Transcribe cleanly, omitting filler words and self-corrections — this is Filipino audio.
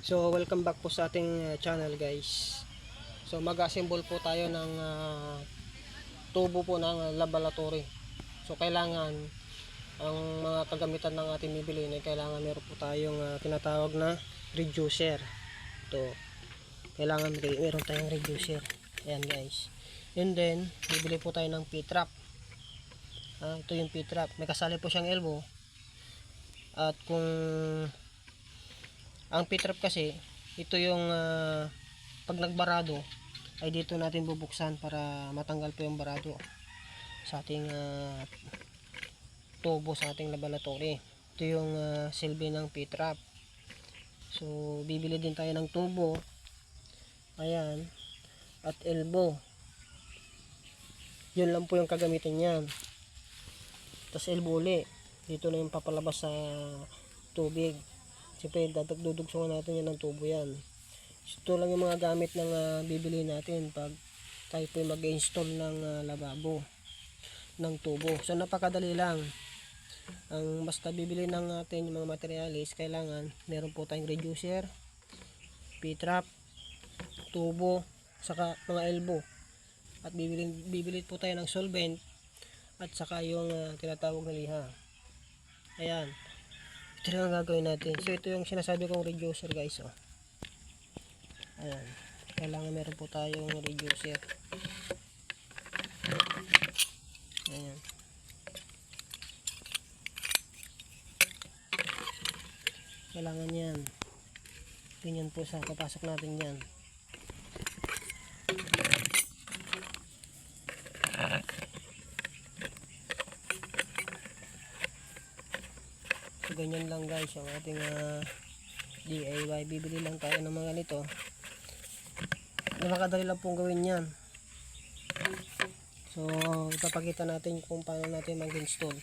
So welcome back po sa ating channel guys. So mag-assemble po tayo ng tubo po ng laboratory. So kailangan ang mga kagamitan ng ating bibiliin ay kailangan meron po tayong tinatawag na reducer. Ito, kailangan meron tayong reducer. Ayan guys. And then bibili po tayo ng P-trap. Ito yung P-trap. May kasali po siyang elbow. At kung ang P-trap kasi, ito yung pag nagbarado ay dito natin bubuksan para matanggal po yung barado sa ating tubo sa ating laboratory. Ito yung silbi ng P-trap. So bibili din tayo ng tubo, ayan, at elbow. Yun lang po yung kagamitan niyan. Tapos elbow uli, dito na yung papalabas sa tubig. Siyempre dudugsungan natin yan ng tubo yan. Ito lang yung mga gamit ng bibili natin pag tayo po mag-install ng lababo ng tubo. So napakadali lang. Ang basta bibili ng natin yung mga materialis, kailangan meron po tayong reducer, P-trap, tubo, saka mga elbow. At bibili po tayo ng solvent at saka yung tinatawag na liha. Ayan. Ito lang ang gagawin natin. So ito yung sinasabi kong reducer guys. Ayan. Kailangan meron po tayong reducer. Ayan. Kailangan yan. Ganyan po sa papasok natin yan. So ganyan lang guys yung ating DIY. Bibili lang tayo ng mga nito. Napakadali lang pong gawin yan. So ipapakita natin kung paano natin mag-install.